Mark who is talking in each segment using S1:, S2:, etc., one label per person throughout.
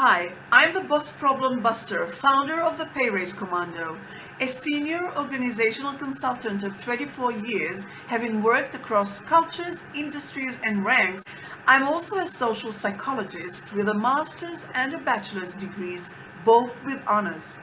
S1: Hi, I'm the BossProblemBuster, founder of the Pay Raise Commando, a senior organizational consultant of 24 years, having worked across cultures, industries, and ranks. I'm also a social psychologist with a master's and a bachelor's degrees, both with honors.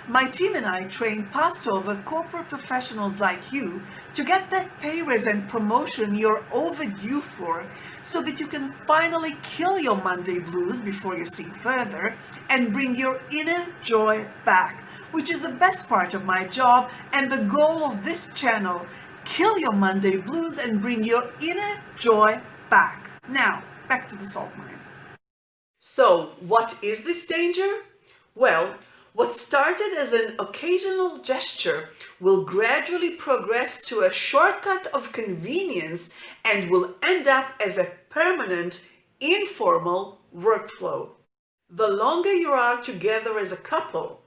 S1: My team and I train past over corporate professionals like you to get that pay raise and promotion you're overdue for so that you can finally kill your Monday blues before you sink further and bring your inner joy back, which is the best part of my job and the goal of this channel. Kill your Monday blues and bring your inner joy back. Now, back to the salt mines. So, what is this danger? Well, what started as an occasional gesture will gradually progress to a shortcut of convenience and will end up as a permanent, informal workflow. The longer you are together as a couple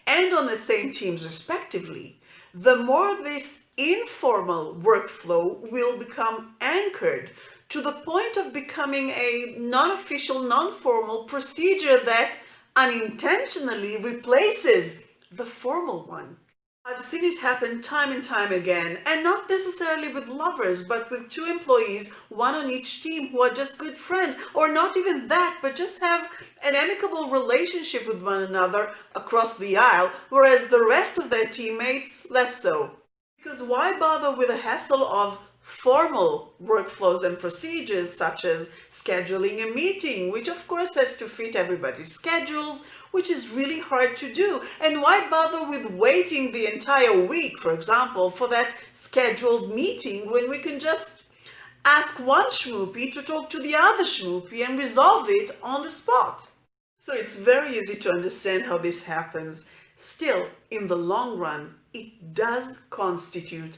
S1: and on the same teams respectively, the more this informal workflow will become anchored to the point of becoming a non-official, non-formal procedure that unintentionally replaces the formal one. I've seen it happen time and time again, and not necessarily with lovers, but with two employees, one on each team, who are just good friends, or not even that, but just have an amicable relationship with one another across the aisle, whereas the rest of their teammates, less so. Because why bother with the hassle of formal workflows and procedures such as scheduling a meeting, which of course has to fit everybody's schedules, which is really hard to do. And why bother with waiting the entire week, for example, for that scheduled meeting when we can just ask one Schmoopie to talk to the other Schmoopie and resolve it on the spot? So it's very easy to understand how this happens. Still, in the long run, it does constitute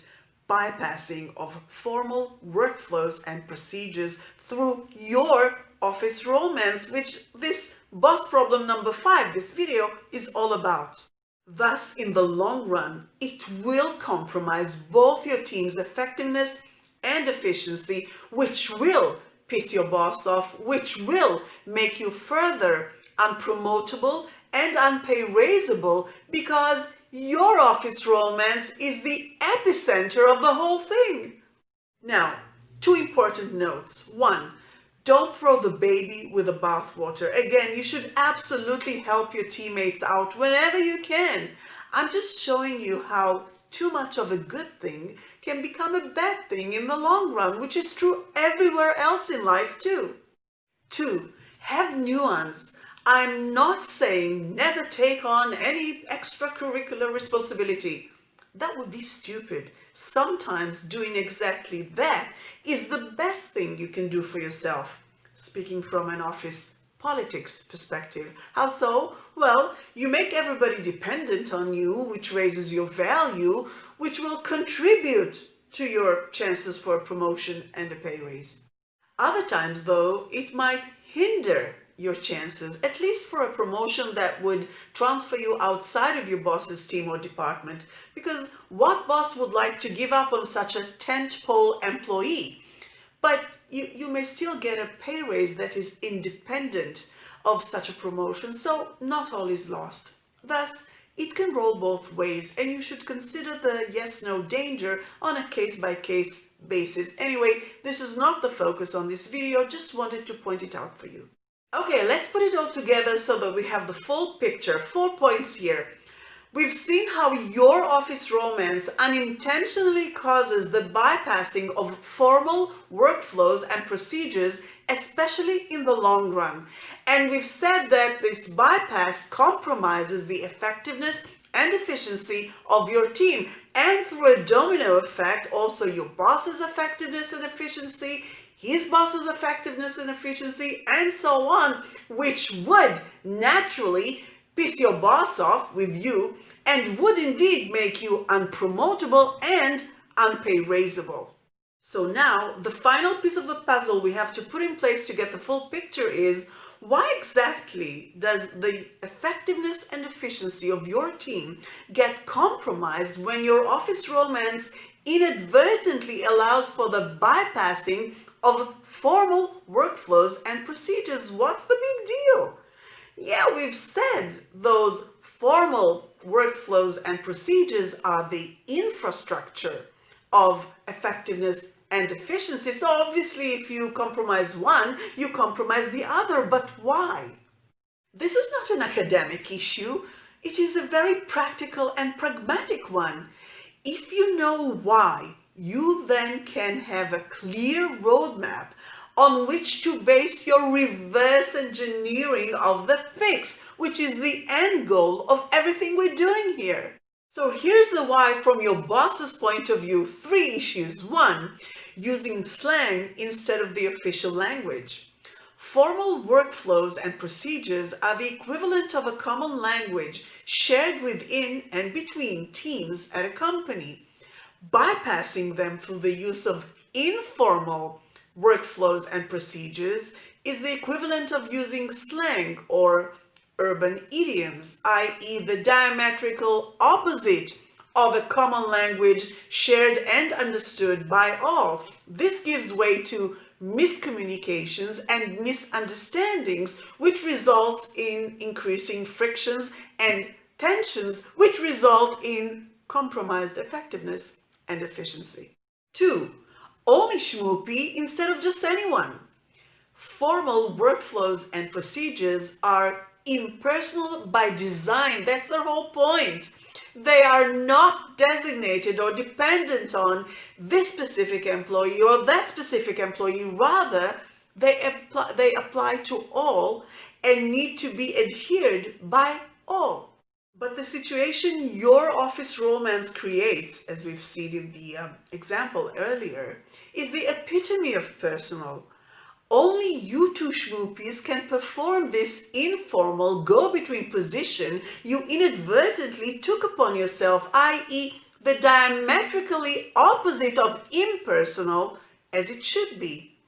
S1: bypassing of formal workflows and procedures through your office romance, which this boss problem number 5, this video, is all about. Thus, in the long run, it will compromise both your team's effectiveness and efficiency, which will piss your boss off, which will make you further unpromotable and unpay-raisable, because your office romance is the epicenter of the whole thing. Now, two important notes. One, don't throw the baby with the bathwater. Again, you should absolutely help your teammates out whenever you can. I'm just showing you how too much of a good thing can become a bad thing in the long run, which is true everywhere else in life too. Two, have nuance. I'm not saying never take on any extracurricular responsibility. That would be stupid. Sometimes doing exactly that is the best thing you can do for yourself. Speaking from an office politics perspective. How so? Well, you make everybody dependent on you, which raises your value, which will contribute to your chances for a promotion and a pay raise. Other times, though, it might hinder your chances, at least for a promotion that would transfer you outside of your boss's team or department, because what boss would like to give up on such a tentpole employee? But you may still get a pay raise that is independent of such a promotion, so not all is lost. Thus, it can roll both ways, and you should consider the yes-no danger on a case-by-case basis. Anyway, this is not the focus on this video, just wanted to point it out for you. Okay, let's put it all together so that we have the full picture. 4 points here. We've seen how your office romance unintentionally causes the bypassing of formal workflows and procedures, especially in the long run. And we've said that this bypass compromises the effectiveness and efficiency of your team, and through a domino effect, also your boss's effectiveness and efficiency, his boss's effectiveness and efficiency, and so on, which would naturally piss your boss off with you and would indeed make you unpromotable and unpay-raisable. So now, the final piece of the puzzle we have to put in place to get the full picture is, why exactly does the effectiveness and efficiency of your team get compromised when your office romance inadvertently allows for the bypassing of formal workflows and procedures? What's the big deal? Yeah, we've said those formal workflows and procedures are the infrastructure of effectiveness and efficiency. So obviously, if you compromise one, you compromise the other. But why? This is not an academic issue. It is a very practical and pragmatic one. If you know why, you then can have a clear roadmap on which to base your reverse engineering of the fix, which is the end goal of everything we're doing here. So here's the why from your boss's point of view. 3 issues. 1, using slang instead of the official language. Formal workflows and procedures are the equivalent of a common language shared within and between teams at a company. Bypassing them through the use of informal workflows and procedures is the equivalent of using slang or urban idioms, i.e. the diametrical opposite of a common language shared and understood by all. This gives way to miscommunications and misunderstandings, which result in increasing frictions and tensions, which result in compromised effectiveness and efficiency. 2, only Schmoopie instead of just anyone. Formal workflows and procedures are impersonal by design. That's their whole point. They are not designated or dependent on this specific employee or that specific employee. Rather, they apply to all and need to be adhered by all. But the situation your Office Romance creates, as we've seen in the example earlier, is the epitome of personal. Only you two Schmoopies can perform this informal go-between position you inadvertently took upon yourself, i.e. the diametrically opposite of impersonal as it should be.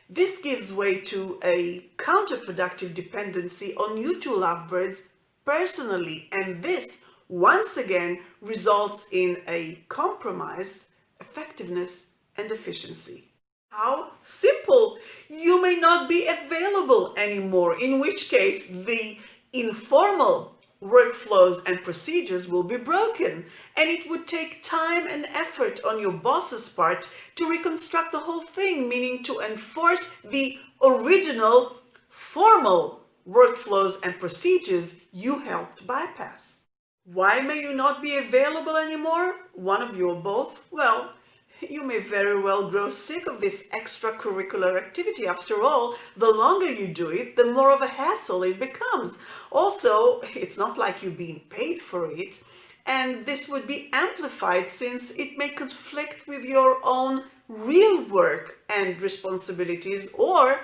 S1: This gives way to a counterproductive dependency on you two lovebirds personally, and this once again results in a compromised effectiveness and efficiency. How? Simple. You may not be available anymore, in which case the informal workflows and procedures will be broken, and it would take time and effort on your boss's part to reconstruct the whole thing, meaning to enforce the original formal workflows and procedures you helped bypass. Why may you not be available anymore? One of you or both? Well, you may very well grow sick of this extracurricular activity. After all, the longer you do it, the more of a hassle it becomes. Also, it's not like you're being paid for it, and this would be amplified since it may conflict with your own real work and responsibilities, or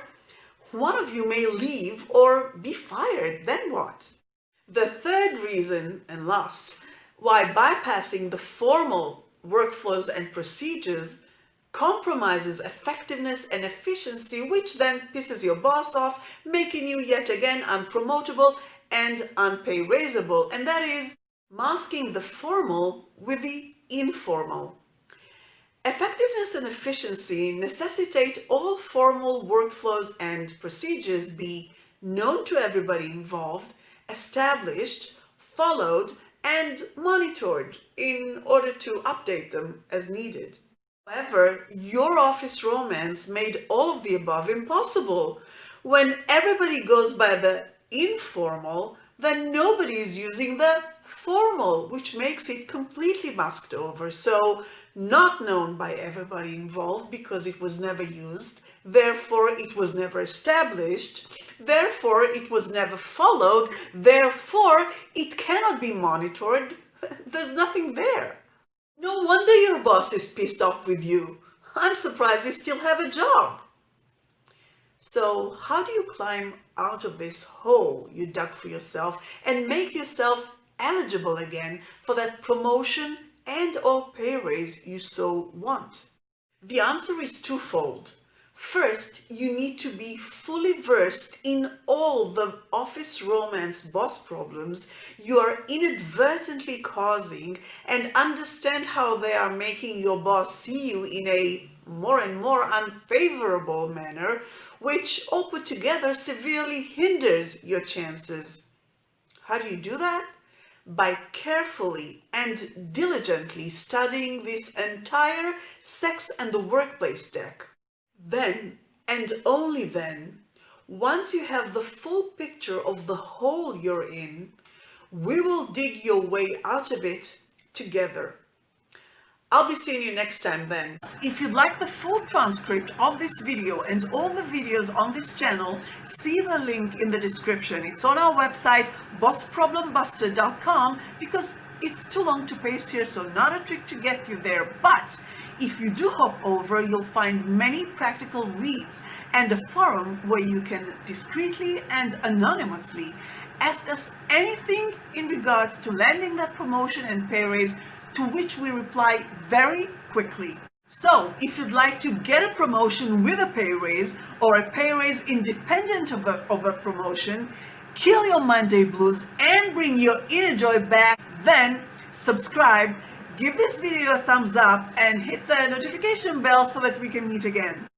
S1: one of you may leave or be fired. Then what? The third reason, and last, why bypassing the formal workflows and procedures compromises effectiveness and efficiency, which then pisses your boss off, making you yet again unpromotable and unpay raisable, and that is masking the formal with the informal. Effectiveness and efficiency necessitate all formal workflows and procedures be known to everybody involved, established, followed, and monitored in order to update them as needed. However, your Office Romance made all of the above impossible. When everybody goes by the informal, then nobody is using the formal, which makes it completely masked over. So not known by everybody involved because it was never used, therefore it was never established, therefore it was never followed, therefore it cannot be monitored. There's nothing there. No wonder your boss is pissed off with you. I'm surprised you still have a job. So how do you climb out of this hole you dug for yourself and make yourself eligible again for that promotion and or pay raise you so want? The answer is twofold. First, you need to be fully versed in all the Office Romance boss problems you are inadvertently causing and understand how they are making your boss see you in a more and more unfavorable manner, which all put together severely hinders your chances How do you do that? By carefully and diligently studying this entire sex and the workplace deck. Then, and only then, once you have the full picture of the hole you're in, we will dig your way out of it together. I'll be seeing you next time then. If you'd like the full transcript of this video and all the videos on this channel, see the link in the description. It's on our website, BossProblemBuster.com, because it's too long to paste here, so not a trick to get you there. But if you do hop over, you'll find many practical reads and a forum where you can discreetly and anonymously ask us anything in regards to landing that promotion and pay raise, to which we reply very quickly. So if you'd like to get a promotion with a pay raise, or a pay raise independent of a promotion, kill your Monday blues and bring your inner joy back, then subscribe, give this video a thumbs up, and hit the notification bell so that we can meet again.